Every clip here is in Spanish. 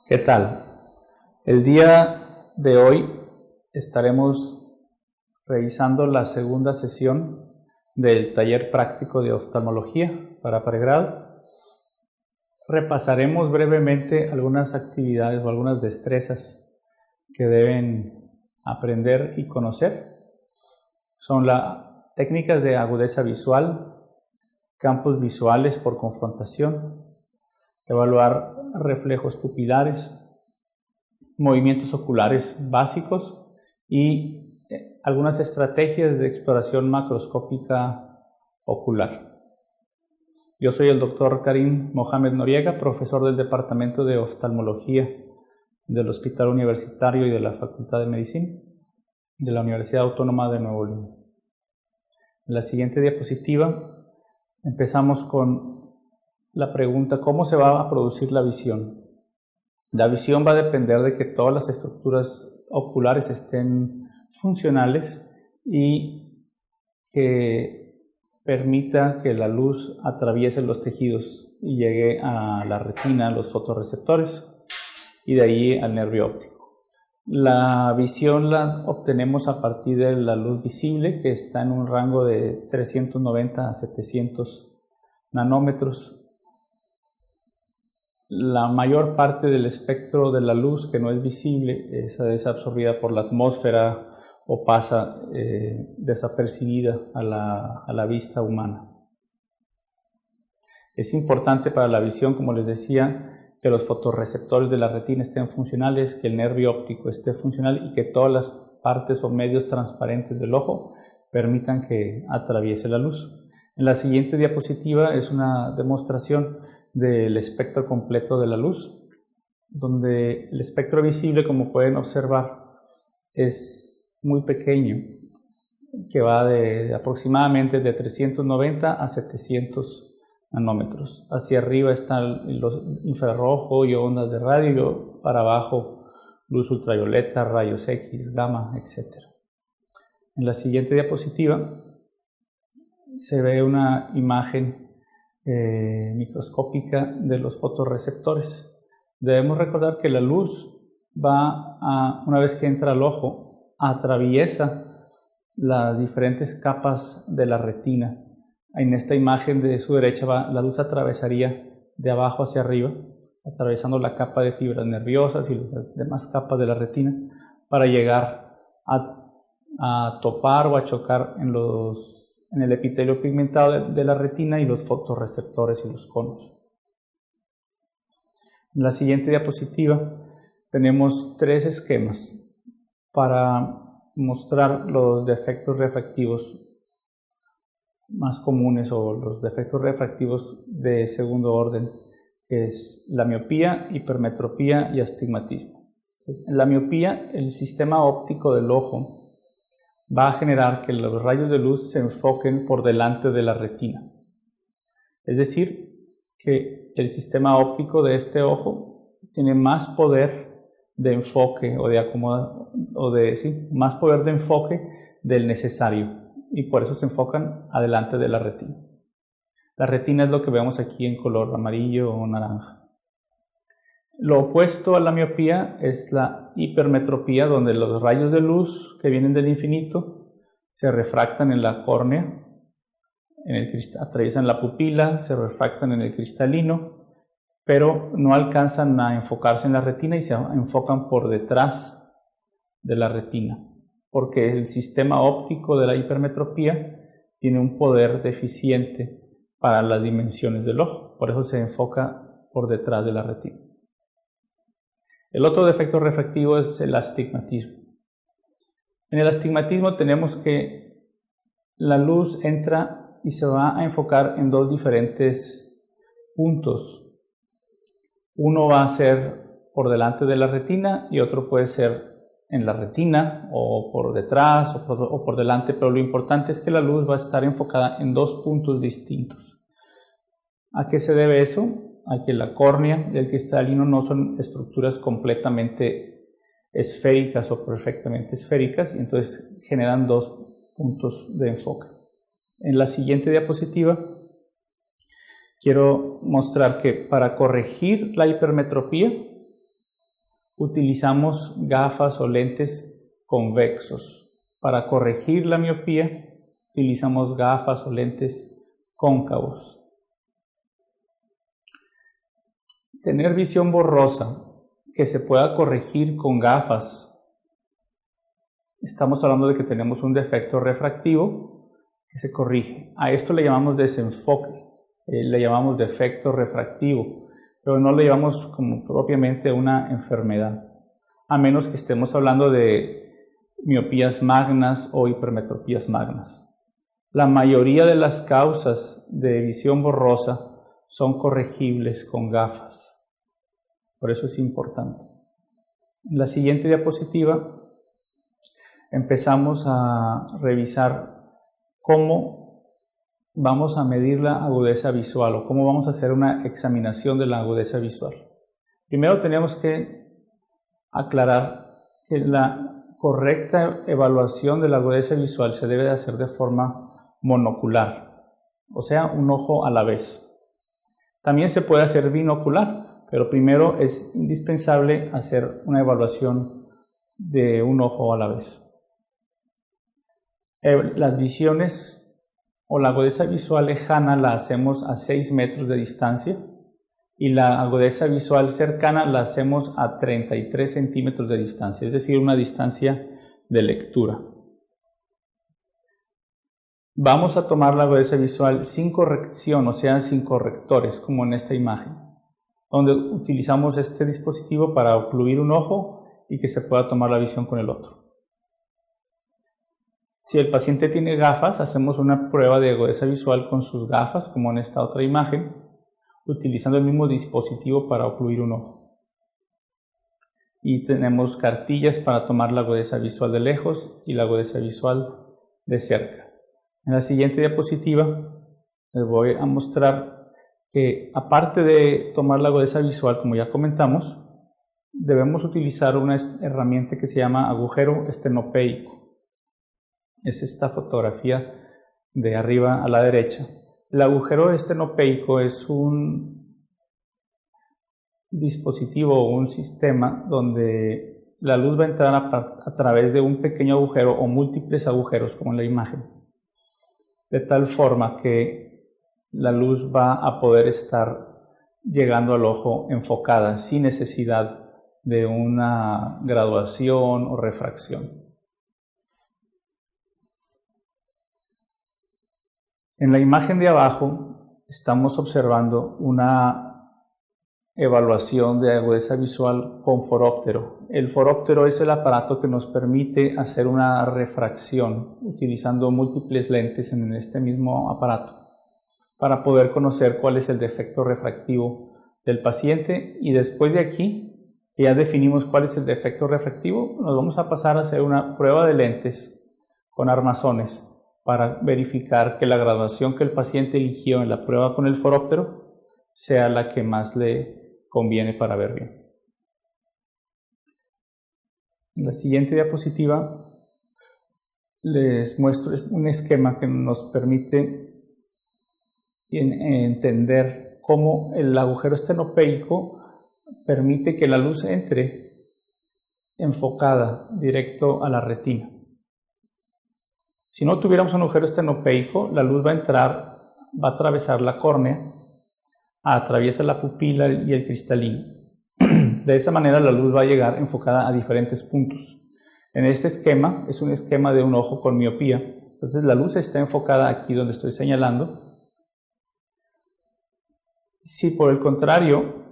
¿Qué tal? El día de hoy estaremos revisando la segunda sesión del taller práctico de oftalmología para pregrado. Repasaremos brevemente algunas actividades o algunas destrezas que deben aprender y conocer. Son las técnicas de agudeza visual, campos visuales por confrontación, evaluar reflejos pupilares, movimientos oculares básicos y algunas estrategias de exploración macroscópica ocular. Yo soy el Dr. Karim Mohamed Noriega, profesor del Departamento de Oftalmología del Hospital Universitario y de la Facultad de Medicina de la Universidad Autónoma de Nuevo León. En la siguiente diapositiva empezamos con la pregunta: ¿cómo se va a producir la visión? La visión va a depender de que todas las estructuras oculares estén funcionales y que permita que la luz atraviese los tejidos y llegue a la retina, a los fotorreceptores, y de ahí al nervio óptico. La visión la obtenemos a partir de la luz visible, que está en un rango de 390 a 700 nanómetros. La mayor parte del espectro de la luz que no es visible es absorbida por la atmósfera o pasa desapercibida a la vista humana. Es importante para la visión, como les decía, que los fotorreceptores de la retina estén funcionales, que el nervio óptico esté funcional y que todas las partes o medios transparentes del ojo permitan que atraviese la luz. En la siguiente diapositiva es una demostración del espectro completo de la luz, donde el espectro visible, como pueden observar, es muy pequeño, que va de aproximadamente de 390 a 700 nanómetros. Hacia arriba está el infrarrojo y ondas de radio, y para abajo luz ultravioleta, rayos X, gamma, etc. En la siguiente diapositiva se ve una imagen microscópica de los fotorreceptores. Debemos recordar que la luz una vez que entra al ojo, atraviesa las diferentes capas de la retina. En esta imagen de su derecha la luz atravesaría de abajo hacia arriba, atravesando la capa de fibras nerviosas y las demás capas de la retina, para llegar a topar o a chocar en el epitelio pigmentado de la retina y los fotorreceptores y los conos. En la siguiente diapositiva tenemos tres esquemas para mostrar los defectos refractivos más comunes o los defectos refractivos de segundo orden, que es la miopía, hipermetropía y astigmatismo. En la miopía, el sistema óptico del ojo va a generar que los rayos de luz se enfoquen por delante de la retina. Es decir, que el sistema óptico de este ojo tiene más poder de enfoque más poder de enfoque del necesario, y por eso se enfocan adelante de la retina. La retina es lo que vemos aquí en color amarillo o naranja. Lo opuesto a la miopía es la hipermetropía, donde los rayos de luz que vienen del infinito se refractan en la córnea, atraviesan la pupila, se refractan en el cristalino, pero no alcanzan a enfocarse en la retina y se enfocan por detrás de la retina, porque el sistema óptico de la hipermetropía tiene un poder deficiente para las dimensiones del ojo, por eso se enfoca por detrás de la retina. El otro defecto refractivo es el astigmatismo. En el astigmatismo tenemos que la luz entra y se va a enfocar en dos diferentes puntos. Uno va a ser por delante de la retina y otro puede ser en la retina o por detrás o por delante, pero lo importante es que la luz va a estar enfocada en dos puntos distintos. ¿A qué se debe eso? A que la córnea y el cristalino no son estructuras completamente esféricas o perfectamente esféricas, y entonces generan dos puntos de enfoque. En la siguiente diapositiva quiero mostrar que para corregir la hipermetropía utilizamos gafas o lentes convexos. Para corregir la miopía, utilizamos gafas o lentes cóncavos. Tener visión borrosa que se pueda corregir con gafas. Estamos hablando de que tenemos un defecto refractivo que se corrige. A esto le llamamos desenfoque, le llamamos defecto refractivo, pero no le llamamos como propiamente una enfermedad, a menos que estemos hablando de miopías magnas o hipermetropías magnas. La mayoría de las causas de visión borrosa son corregibles con gafas. Por eso es importante. En la siguiente diapositiva empezamos a revisar cómo vamos a medir la agudeza visual o cómo vamos a hacer una examinación de la agudeza visual. Primero tenemos que aclarar que la correcta evaluación de la agudeza visual se debe de hacer de forma monocular, o sea, un ojo a la vez. También se puede hacer binocular, pero primero es indispensable hacer una evaluación de un ojo a la vez. Las visiones o la agudeza visual lejana la hacemos a 6 metros de distancia y la agudeza visual cercana la hacemos a 33 centímetros de distancia, es decir, una distancia de lectura. Vamos a tomar la agudeza visual sin corrección, o sea, sin correctores, como en esta imagen, donde utilizamos este dispositivo para ocluir un ojo y que se pueda tomar la visión con el otro. Si el paciente tiene gafas, hacemos una prueba de agudeza visual con sus gafas, como en esta otra imagen, utilizando el mismo dispositivo para ocluir un ojo. Y tenemos cartillas para tomar la agudeza visual de lejos y la agudeza visual de cerca. En la siguiente diapositiva les voy a mostrar que, aparte de tomar la agudeza visual, como ya comentamos, debemos utilizar una herramienta que se llama agujero estenopeico. Es esta fotografía de arriba a la derecha. El agujero estenopeico es un dispositivo o un sistema donde la luz va a entrar a través de un pequeño agujero o múltiples agujeros, como en la imagen, de tal forma que la luz va a poder estar llegando al ojo enfocada sin necesidad de una graduación o refracción. En la imagen de abajo estamos observando una evaluación de agudeza visual con foróptero. El foróptero es el aparato que nos permite hacer una refracción utilizando múltiples lentes en este mismo aparato para poder conocer cuál es el defecto refractivo del paciente, y después de aquí, que ya definimos cuál es el defecto refractivo, nos vamos a pasar a hacer una prueba de lentes con armazones para verificar que la graduación que el paciente eligió en la prueba con el foróptero sea la que más le conviene para ver bien. En la siguiente diapositiva les muestro un esquema que nos permite entender cómo el agujero estenopeico permite que la luz entre enfocada directo a la retina. Si no tuviéramos un agujero estenopeico, la luz va a entrar, va a atravesar la córnea, atraviesa la pupila y el cristalino. De esa manera la luz va a llegar enfocada a diferentes puntos. En este esquema es un esquema de un ojo con miopía. Entonces la luz está enfocada aquí donde estoy señalando. Si por el contrario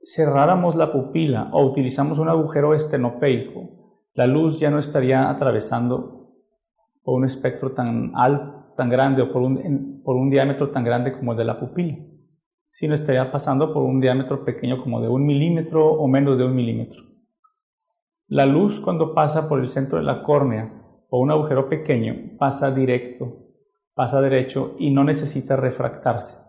cerráramos la pupila o utilizamos un agujero estenopeico, la luz ya no estaría atravesando por un espectro tan grande o por un diámetro tan grande como el de la pupila, sino estaría pasando por un diámetro pequeño como de 1 milímetro o menos de 1 milímetro. La luz, cuando pasa por el centro de la córnea o un agujero pequeño, pasa directo, pasa derecho y no necesita refractarse,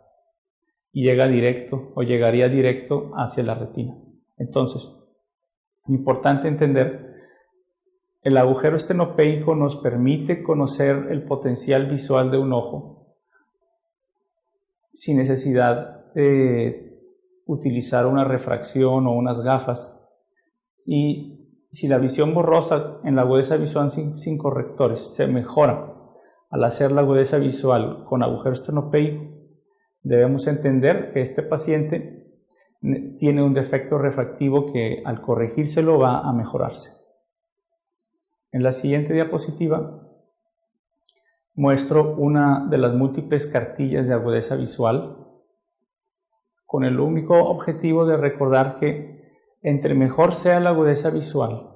y llega directo o llegaría directo hacia la retina. Entonces, importante entender, el agujero estenopeico nos permite conocer el potencial visual de un ojo sin necesidad de utilizar una refracción o unas gafas, Y si la visión borrosa en la agudeza visual sin correctores se mejora al hacer la agudeza visual con agujero esternopeico, debemos entender que este paciente tiene un defecto refractivo que al corregírselo va a mejorarse. En la siguiente diapositiva muestro una de las múltiples cartillas de agudeza visual con el único objetivo de recordar que entre mejor sea la agudeza visual,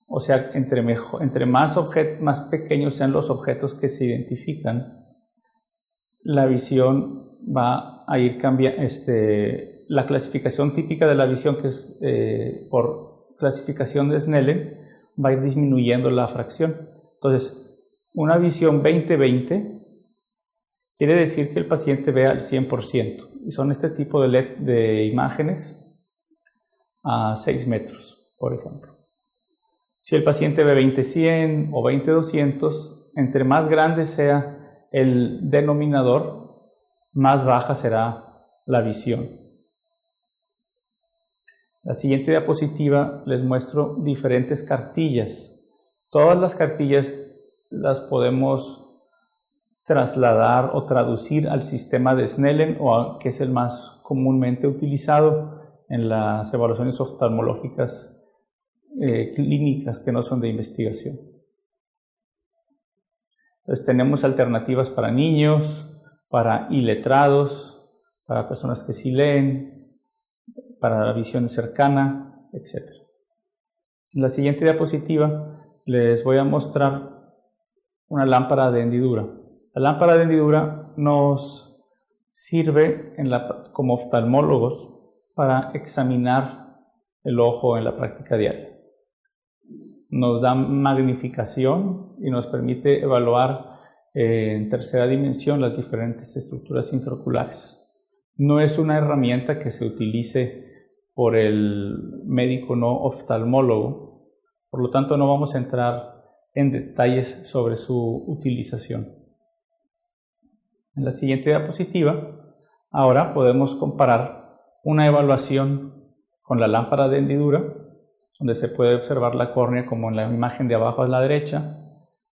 o sea, entre más pequeños sean los objetos que se identifican, la visión va a ir cambiando. La clasificación típica de la visión, que es por clasificación de Snellen, va a ir disminuyendo la fracción. Entonces, una visión 20-20 quiere decir que el paciente ve al 100%, y son este tipo de imágenes a 6 metros, por ejemplo. Si el paciente ve 20-100 o 20-200, entre más grande sea el denominador, más baja será la visión. La siguiente diapositiva les muestro diferentes cartillas. Todas las cartillas las podemos trasladar o traducir al sistema de Snellen, que es el más comúnmente utilizado en las evaluaciones oftalmológicas clínicas que no son de investigación. Entonces tenemos alternativas para niños, para iletrados, para personas que sí leen, para la visión cercana, etc. En la siguiente diapositiva les voy a mostrar una lámpara de hendidura. La lámpara de hendidura nos sirve como oftalmólogos para examinar el ojo en la práctica diaria. Nos da magnificación y nos permite evaluar en tercera dimensión las diferentes estructuras intraoculares. No es una herramienta que se utilice por el médico no oftalmólogo, por lo tanto no vamos a entrar en detalles sobre su utilización. En la siguiente diapositiva, ahora podemos comparar una evaluación con la lámpara de hendidura, donde se puede observar la córnea como en la imagen de abajo a la derecha.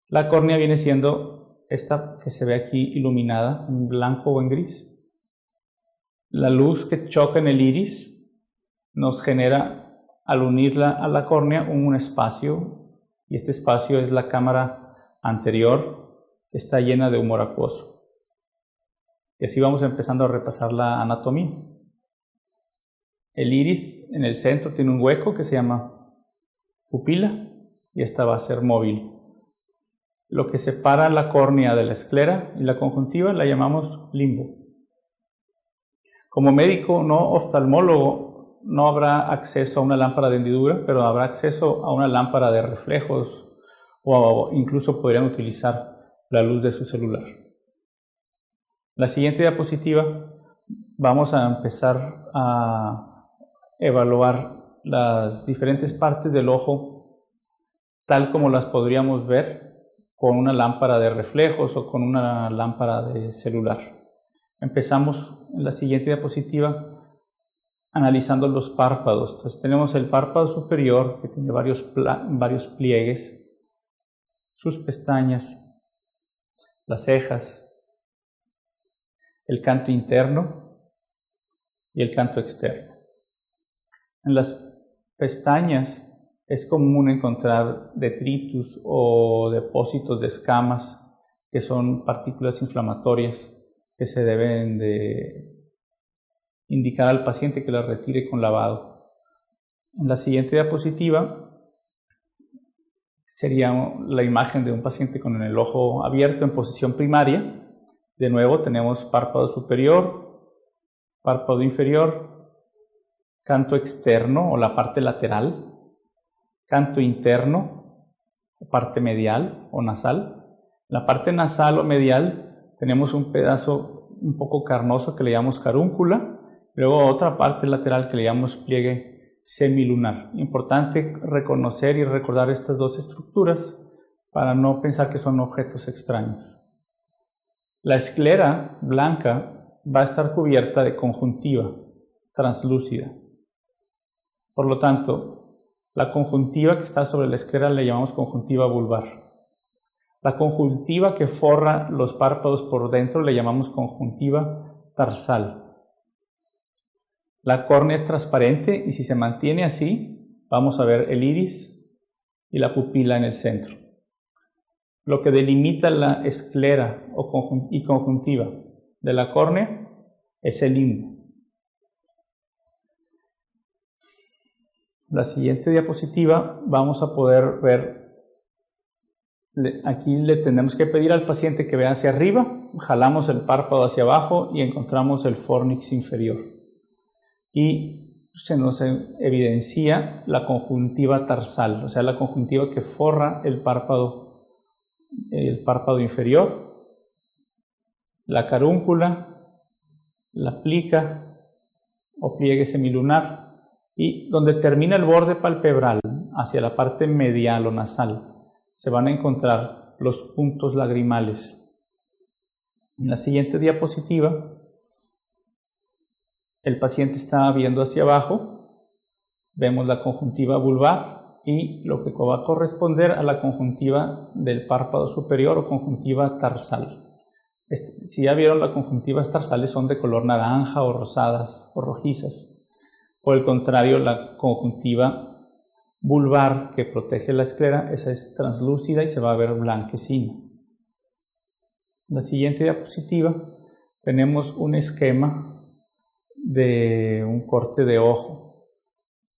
La córnea viene siendo esta que se ve aquí iluminada en blanco o en gris. La luz que choca en el iris nos genera, al unirla a la córnea, un espacio, y este espacio es la cámara anterior, que está llena de humor acuoso. Y así vamos empezando a repasar la anatomía. El iris en el centro tiene un hueco que se llama pupila, y esta va a ser móvil. Lo que separa la córnea de la esclera y la conjuntiva la llamamos limbo. Como médico no oftalmólogo no habrá acceso a una lámpara de hendidura, pero habrá acceso a una lámpara de reflejos, o incluso podrían utilizar la luz de su celular. La siguiente diapositiva vamos a empezar a evaluar las diferentes partes del ojo tal como las podríamos ver con una lámpara de reflejos o con una lámpara de celular. Empezamos en la siguiente diapositiva analizando los párpados. Entonces tenemos el párpado superior, que tiene varios pliegues, sus pestañas, las cejas, el canto interno y el canto externo. En las pestañas es común encontrar detritus o depósitos de escamas, que son partículas inflamatorias que se deben de indicar al paciente que la retire con lavado. En la siguiente diapositiva sería la imagen de un paciente con el ojo abierto en posición primaria. De nuevo tenemos párpado superior, párpado inferior, canto externo o la parte lateral, canto interno, parte medial o nasal. En la parte nasal o medial tenemos un pedazo un poco carnoso que le llamamos carúncula, luego otra parte lateral que le llamamos pliegue semilunar. Importante reconocer y recordar estas dos estructuras para no pensar que son objetos extraños. La esclera blanca va a estar cubierta de conjuntiva translúcida. Por lo tanto, La conjuntiva que está sobre la esclera le llamamos conjuntiva vulvar. La conjuntiva que forra los párpados por dentro le llamamos conjuntiva tarsal. La córnea es transparente y si se mantiene así, vamos a ver el iris y la pupila en el centro. Lo que delimita la esclera y conjuntiva de la córnea es el limbo. La siguiente diapositiva vamos a poder ver, aquí le tenemos que pedir al paciente que vea hacia arriba, jalamos el párpado hacia abajo y encontramos el fornix inferior. Y se nos evidencia la conjuntiva tarsal, o sea, la conjuntiva que forra el párpado inferior, la carúncula, la plica o pliegue semilunar, y donde termina el borde palpebral hacia la parte medial o nasal se van a encontrar los puntos lagrimales. En la siguiente diapositiva el paciente está viendo hacia abajo, vemos la conjuntiva vulvar y lo que va a corresponder a la conjuntiva del párpado superior o conjuntiva tarsal. Si ya vieron, las conjuntivas tarsales son de color naranja o rosadas o rojizas. Por el contrario, la conjuntiva vulvar que protege la esclera, esa es translúcida y se va a ver blanquecina. En la siguiente diapositiva tenemos un esquema de un corte de ojo.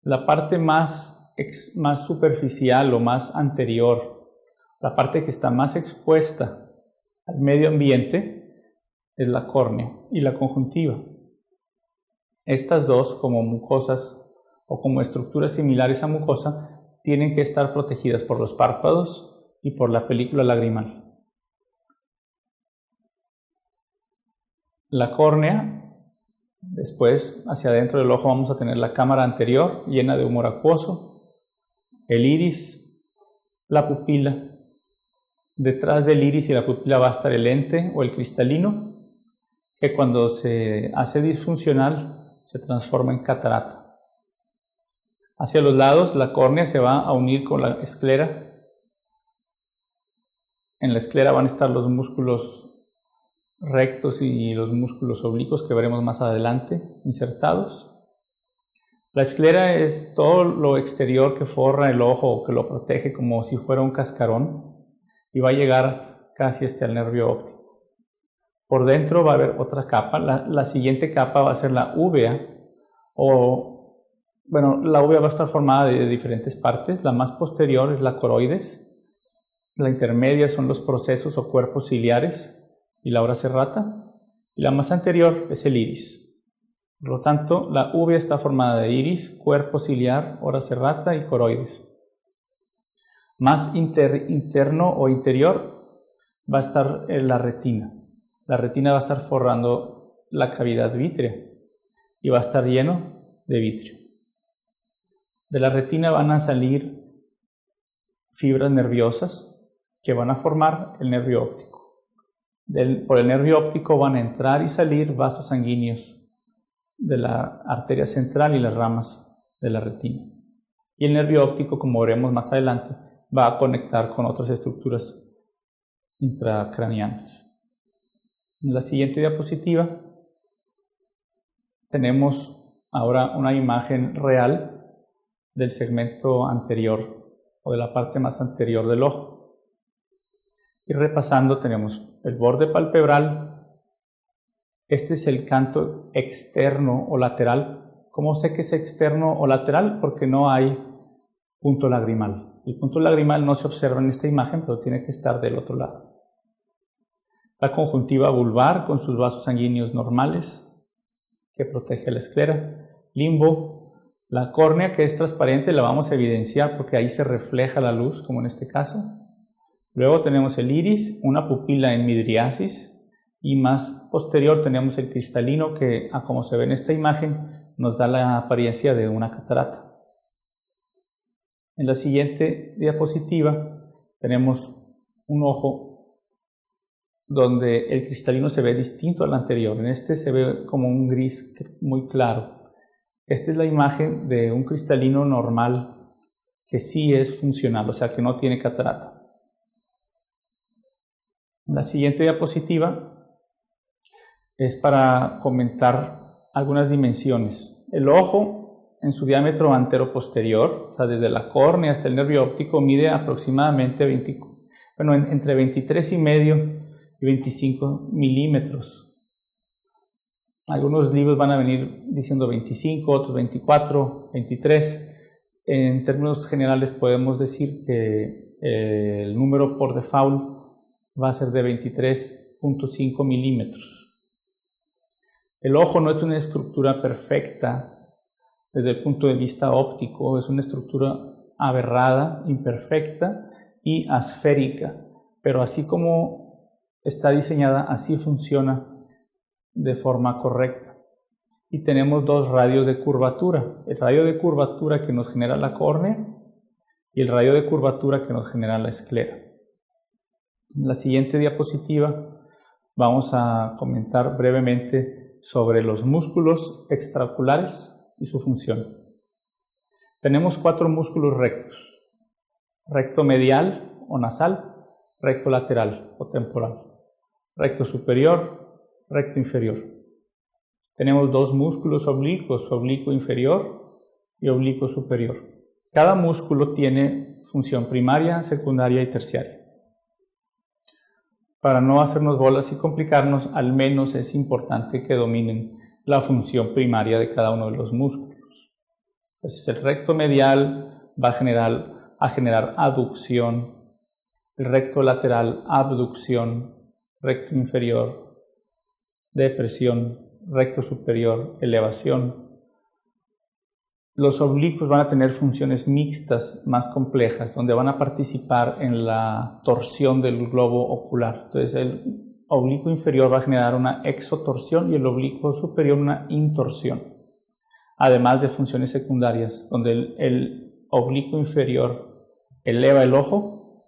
La parte más superficial o más anterior, la parte que está más expuesta al medio ambiente, es la córnea y la conjuntiva. Estas dos, como mucosas o como estructuras similares a mucosa, tienen que estar protegidas por los párpados y por la película lagrimal. La córnea, después hacia adentro del ojo vamos a tener la cámara anterior llena de humor acuoso, el iris, la pupila. Detrás del iris y la pupila va a estar el lente o el cristalino, que cuando se hace disfuncional se transforma en catarata. Hacia los lados la córnea se va a unir con la esclera. En la esclera van a estar los músculos rectos y los músculos oblicuos que veremos más adelante insertados. La esclera es todo lo exterior que forra el ojo, que lo protege como si fuera un cascarón, y va a llegar casi hasta el nervio óptico. Por dentro va a haber otra capa. La siguiente capa va a ser la úvea, la úvea va a estar formada de diferentes partes. La más posterior es la coroides, la intermedia son los procesos o cuerpos ciliares y la ora serrata, y la más anterior es el iris. Por lo tanto, la úvea está formada de iris, cuerpo ciliar, ora serrata y coroides. Más interno o interior va a estar la retina. La retina va a estar forrando la cavidad vítrea y va a estar lleno de vitrio. De la retina van a salir fibras nerviosas que van a formar el nervio óptico. Por el nervio óptico van a entrar y salir vasos sanguíneos de la arteria central y las ramas de la retina. Y el nervio óptico, como veremos más adelante, va a conectar con otras estructuras intracraneanas. En la siguiente diapositiva tenemos ahora una imagen real del segmento anterior o de la parte más anterior del ojo. Y repasando tenemos el borde palpebral. Este es el canto externo o lateral. ¿Cómo sé que es externo o lateral? Porque no hay punto lagrimal. El punto lagrimal no se observa en esta imagen, pero tiene que estar del otro lado. La conjuntiva vulvar con sus vasos sanguíneos normales que protege la esclera. Limbo, la córnea que es transparente la vamos a evidenciar porque ahí se refleja la luz, como en este caso. Luego tenemos el iris, una pupila en midriasis y más posterior tenemos el cristalino que, como se ve en esta imagen, nos da la apariencia de una catarata. En la siguiente diapositiva tenemos un ojo donde el cristalino se ve distinto al anterior. En este se ve como un gris muy claro. Esta es la imagen de un cristalino normal que sí es funcional, o sea que no tiene catarata. La siguiente diapositiva es para comentar algunas dimensiones. El ojo en su diámetro antero-posterior, o sea, desde la córnea hasta el nervio óptico, mide aproximadamente entre 23,5 y 25 milímetros. Algunos libros van a venir diciendo 25, otros 24, 23. En términos generales podemos decir que el número por default va a ser de 23,5 milímetros. El ojo no es una estructura perfecta desde el punto de vista óptico, es una estructura aberrada, imperfecta y asférica, pero así como está diseñada, así funciona de forma correcta. Y tenemos dos radios de curvatura, el radio de curvatura que nos genera la córnea y el radio de curvatura que nos genera la esclera. En la siguiente diapositiva vamos a comentar brevemente sobre los músculos extraoculares y su función. Tenemos 4 músculos rectos: recto medial o nasal, recto lateral o temporal, recto superior, recto inferior. Tenemos 2 músculos oblicuos, oblicuo inferior y oblicuo superior. Cada músculo tiene función primaria, secundaria y terciaria. Para no hacernos bolas y complicarnos, al menos es importante que dominen la función primaria de cada uno de los músculos. Entonces el recto medial va a generar aducción, el recto lateral abducción, recto inferior depresión, recto superior elevación. Los oblicuos van a tener funciones mixtas más complejas, donde van a participar en la torsión del globo ocular. Entonces el oblicuo inferior va a generar una exotorsión y el oblicuo superior una intorsión. Además de funciones secundarias, donde el oblicuo inferior eleva el ojo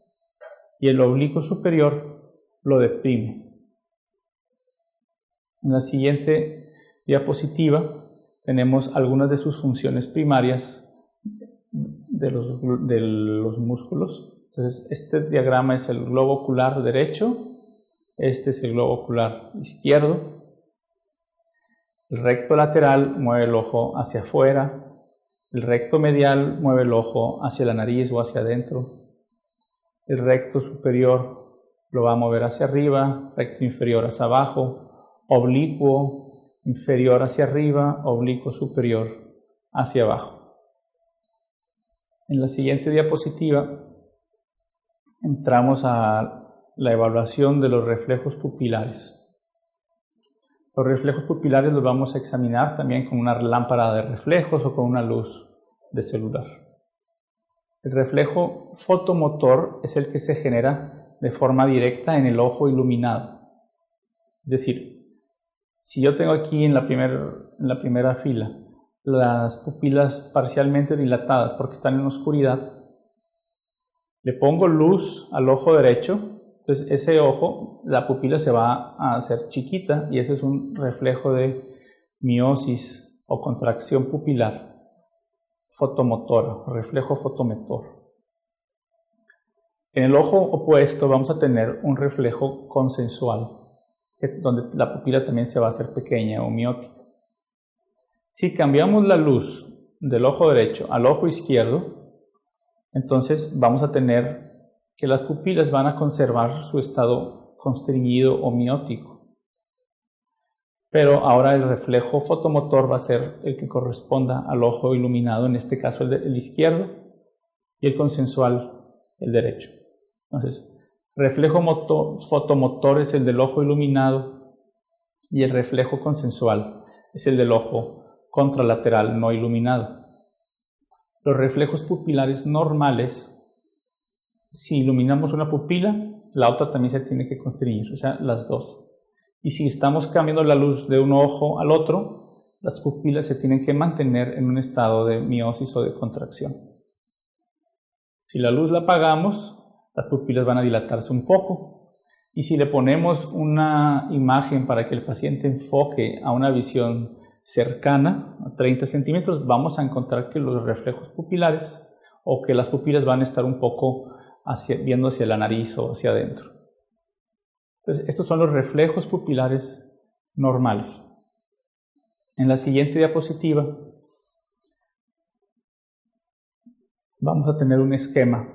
y el oblicuo superior lo deprime. En la siguiente diapositiva tenemos algunas de sus funciones primarias de los músculos. Entonces, este diagrama es el globo ocular derecho, este es el globo ocular izquierdo. El recto lateral mueve el ojo hacia afuera, el recto medial mueve el ojo hacia la nariz o hacia adentro, el recto superior lo va a mover hacia arriba, recto inferior hacia abajo, oblicuo inferior hacia arriba, oblicuo superior hacia abajo. En la siguiente diapositiva entramos a la evaluación de los reflejos pupilares. Los reflejos pupilares los vamos a examinar también con una lámpara de reflejos o con una luz de celular. El reflejo fotomotor es el que se genera de forma directa en el ojo iluminado. Es decir, si yo tengo aquí en la primera fila las pupilas parcialmente dilatadas porque están en oscuridad, le pongo luz al ojo derecho, entonces ese ojo, la pupila se va a hacer chiquita y ese es un reflejo de miosis o contracción pupilar fotomotora, reflejo fotomotor. En el ojo opuesto vamos a tener un reflejo consensual, donde la pupila también se va a hacer pequeña o miótica. Si cambiamos la luz del ojo derecho al ojo izquierdo, entonces vamos a tener que las pupilas van a conservar su estado constreñido o miótico. Pero ahora el reflejo fotomotor va a ser el que corresponda al ojo iluminado, en este caso el izquierdo, y el consensual el derecho. Entonces, reflejo fotomotor es el del ojo iluminado y el reflejo consensual es el del ojo contralateral no iluminado. Los reflejos pupilares normales, si iluminamos una pupila, la otra también se tiene que constreñir, o sea, las dos. Y si estamos cambiando la luz de un ojo al otro, las pupilas se tienen que mantener en un estado de miosis o de contracción. Si la luz la apagamos, las pupilas van a dilatarse un poco. Y si le ponemos una imagen para que el paciente enfoque a una visión cercana, a 30 centímetros, vamos a encontrar que los reflejos pupilares o que las pupilas van a estar un poco viendo hacia la nariz o hacia adentro. Entonces, estos son los reflejos pupilares normales. En la siguiente diapositiva vamos a tener un esquema.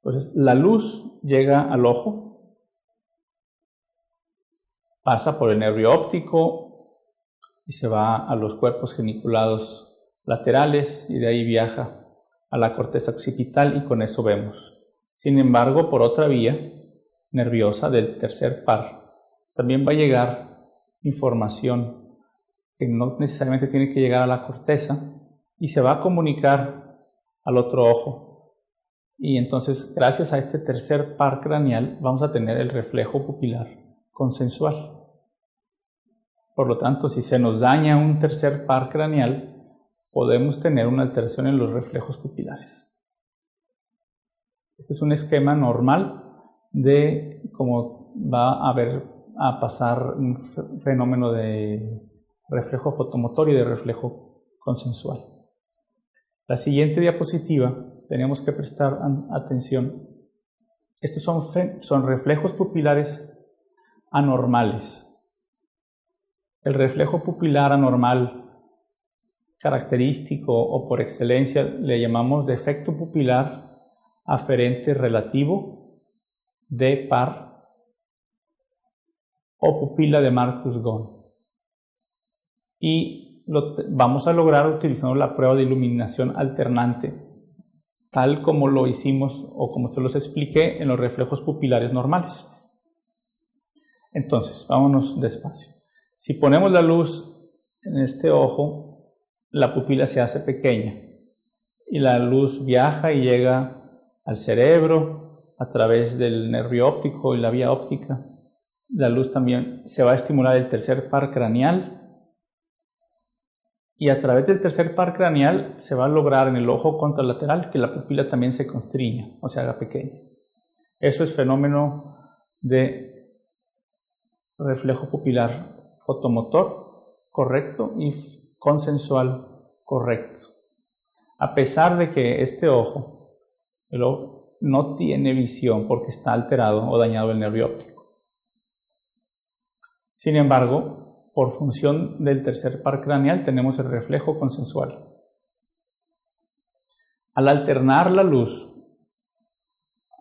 Entonces, la luz llega al ojo, pasa por el nervio óptico y se va a los cuerpos geniculados laterales y de ahí viaja a la corteza occipital y con eso vemos. Sin embargo, por otra vía nerviosa del tercer par, también va a llegar información que no necesariamente tiene que llegar a la corteza y se va a comunicar al otro ojo. Y entonces, gracias a este tercer par craneal, vamos a tener el reflejo pupilar consensual. Por lo tanto, si se nos daña un tercer par craneal, podemos tener una alteración en los reflejos pupilares. Este es un esquema normal de cómo va a pasar un fenómeno de reflejo fotomotor y de reflejo consensual. La siguiente diapositiva tenemos que prestar atención. Estos son reflejos pupilares anormales. El reflejo pupilar anormal característico o por excelencia le llamamos defecto pupilar aferente relativo de par o pupila de Marcus-Ghon. Y lo vamos a lograr utilizando la prueba de iluminación alternante, tal como lo hicimos o como se los expliqué en los reflejos pupilares normales. Entonces, vámonos despacio. Si ponemos la luz en este ojo, la pupila se hace pequeña y la luz viaja y llega al cerebro a través del nervio óptico y la vía óptica. La luz también se va a estimular el tercer par craneal y a través del tercer par craneal se va a lograr en el ojo contralateral que la pupila también se constriña o se haga pequeña. Eso es fenómeno de reflejo pupilar fotomotor correcto y consensual correcto. A pesar de que este ojo no tiene visión porque está alterado o dañado el nervio óptico. Sin embargo, por función del tercer par craneal tenemos el reflejo consensual. Al alternar la luz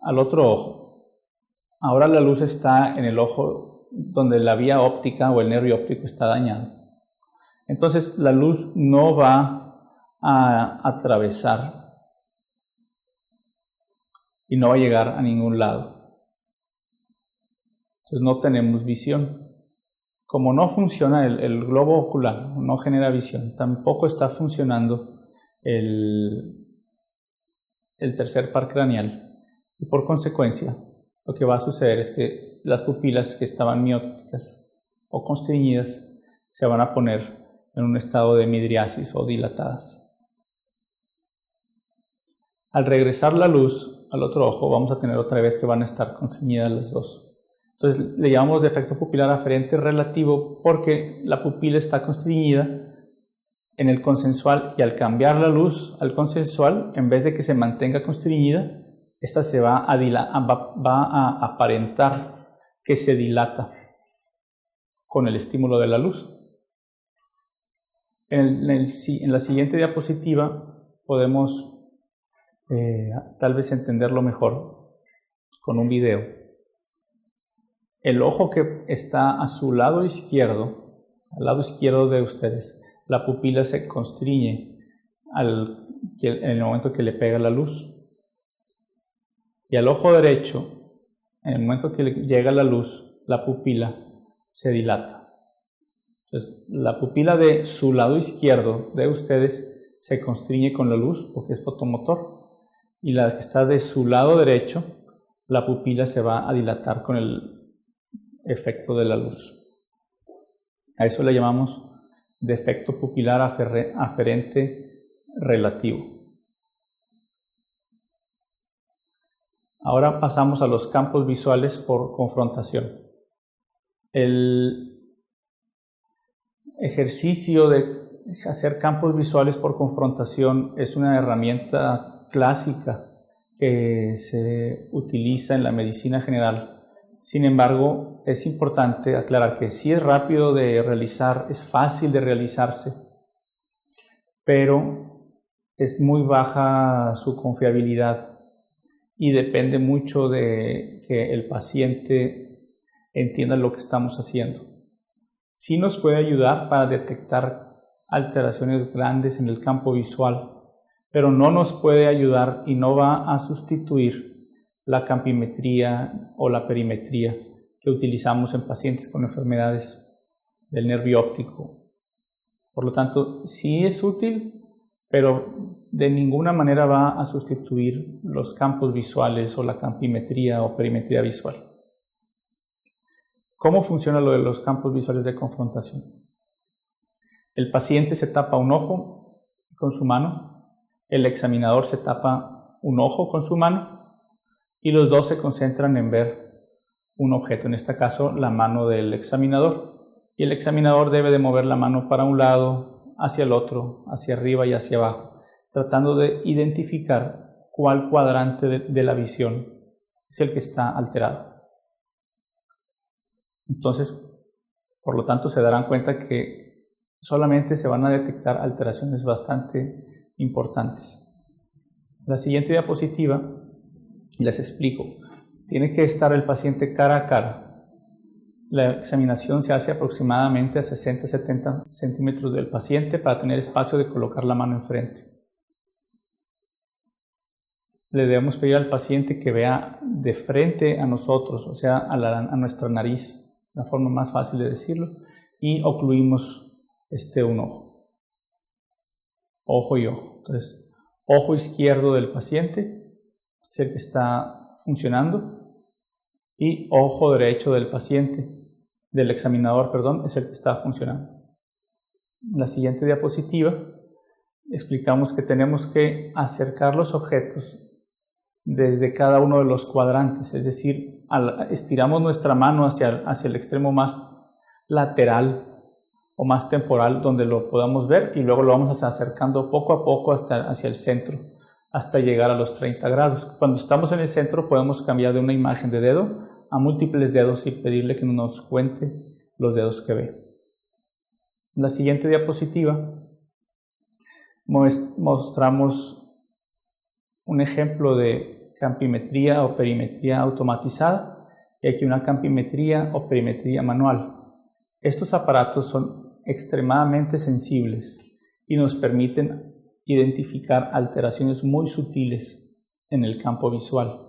al otro ojo, ahora la luz está en el ojo donde la vía óptica o el nervio óptico está dañado. Entonces la luz no va a atravesar y no va a llegar a ningún lado. Entonces no tenemos visión. Como no funciona el globo ocular, no genera visión, tampoco está funcionando el tercer par craneal. Y por consecuencia, lo que va a suceder es que las pupilas que estaban miópticas o constriñidas se van a poner en un estado de midriasis o dilatadas. Al regresar la luz al otro ojo, vamos a tener otra vez que van a estar constriñidas las dos. Entonces le llamamos defecto pupilar aferente relativo porque la pupila está constriñida en el consensual y al cambiar la luz al consensual, en vez de que se mantenga constriñida, esta se va a aparentar que se dilata con el estímulo de la luz. En la siguiente diapositiva podemos tal vez entenderlo mejor con un video. El ojo que está a su lado izquierdo, al lado izquierdo de ustedes, la pupila se constriñe en el momento que le pega la luz. Y al ojo derecho, en el momento que le llega la luz, la pupila se dilata. Entonces, la pupila de su lado izquierdo de ustedes se constriñe con la luz porque es fotomotor. Y la que está de su lado derecho, la pupila se va a dilatar con el efecto de la luz. A eso le llamamos defecto pupilar aferente relativo. Ahora pasamos a los campos visuales por confrontación. El ejercicio de hacer campos visuales por confrontación es una herramienta clásica que se utiliza en la medicina general. Sin embargo, es importante aclarar que sí es rápido de realizar, es fácil de realizarse, pero es muy baja su confiabilidad y depende mucho de que el paciente entienda lo que estamos haciendo. Sí nos puede ayudar para detectar alteraciones grandes en el campo visual, pero no nos puede ayudar y no va a sustituir la campimetría o la perimetría que utilizamos en pacientes con enfermedades del nervio óptico. Por lo tanto, sí es útil, pero de ninguna manera va a sustituir los campos visuales o la campimetría o perimetría visual. ¿Cómo funciona lo de los campos visuales de confrontación? El paciente se tapa un ojo con su mano, el examinador se tapa un ojo con su mano y los dos se concentran en ver un objeto, en este caso la mano del examinador. Y el examinador debe de mover la mano para un lado, hacia el otro, hacia arriba y hacia abajo, tratando de identificar cuál cuadrante de la visión es el que está alterado. Entonces, por lo tanto, se darán cuenta que solamente se van a detectar alteraciones bastante importantes. La siguiente diapositiva les explico. Tiene que estar el paciente cara a cara. La examinación se hace aproximadamente a 60-70 centímetros del paciente para tener espacio de colocar la mano enfrente. Le debemos pedir al paciente que vea de frente a nosotros, o sea, a nuestra nariz, la forma más fácil de decirlo, y ocluimos un ojo. Ojo y ojo. Entonces, ojo izquierdo del paciente es el que está funcionando y ojo derecho del paciente, del examinador, perdón, es el que está funcionando. En la siguiente diapositiva explicamos que tenemos que acercar los objetos desde cada uno de los cuadrantes, es decir, estiramos nuestra mano hacia el extremo más lateral o más temporal donde lo podamos ver y luego lo vamos acercando poco a poco hacia el centro, hasta llegar a los 30 grados. Cuando estamos en el centro podemos cambiar de una imagen de dedo a múltiples dedos y pedirle que nos cuente los dedos que ve. En la siguiente diapositiva mostramos un ejemplo de campimetría o perimetría automatizada y aquí una campimetría o perimetría manual. Estos aparatos son extremadamente sensibles y nos permiten identificar alteraciones muy sutiles en el campo visual.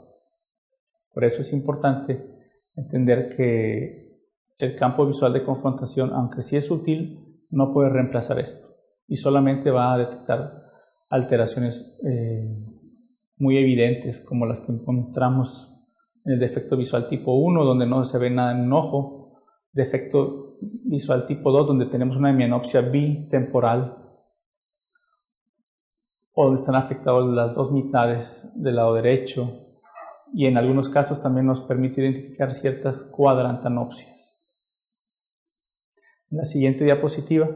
Por eso es importante entender que el campo visual de confrontación, aunque sí es sutil, no puede reemplazar esto y solamente va a detectar alteraciones muy evidentes como las que encontramos en el defecto visual tipo 1, donde no se ve nada en un ojo, defecto visual tipo 2, donde tenemos una hemianopsia bitemporal o donde están afectadas las dos mitades del lado derecho, y en algunos casos también nos permite identificar ciertas cuadrantanopsias. En la siguiente diapositiva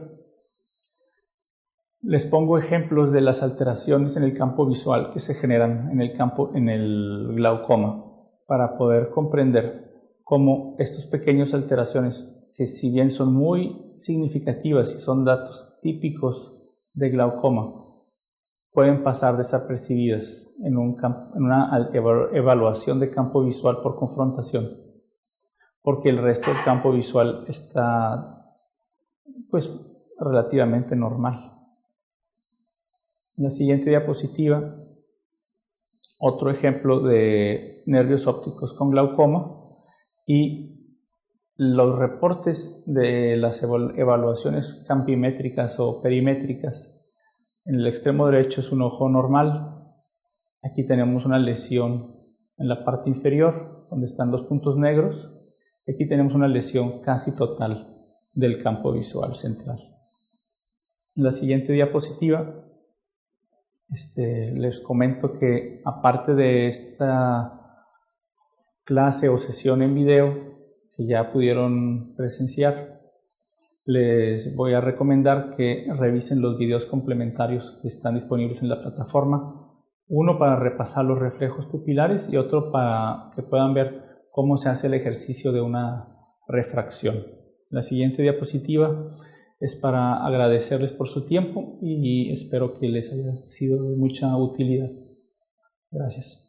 les pongo ejemplos de las alteraciones en el campo visual que se generan en el glaucoma para poder comprender cómo estas pequeñas alteraciones, que si bien son muy significativas y son datos típicos de glaucoma, pueden pasar desapercibidas en una evaluación de campo visual por confrontación, porque el resto del campo visual está relativamente normal. En la siguiente diapositiva, otro ejemplo de nervios ópticos con glaucoma y los reportes de las evaluaciones campimétricas o perimétricas. En el extremo derecho es un ojo normal. Aquí tenemos una lesión en la parte inferior, donde están los puntos negros. Aquí tenemos una lesión casi total del campo visual central. En la siguiente diapositiva les comento que aparte de esta clase o sesión en video que ya pudieron presenciar, les voy a recomendar que revisen los videos complementarios que están disponibles en la plataforma Uno para repasar los reflejos pupilares y otro para que puedan ver cómo se hace el ejercicio de una refracción. La siguiente diapositiva es para agradecerles por su tiempo y espero que les haya sido de mucha utilidad. Gracias.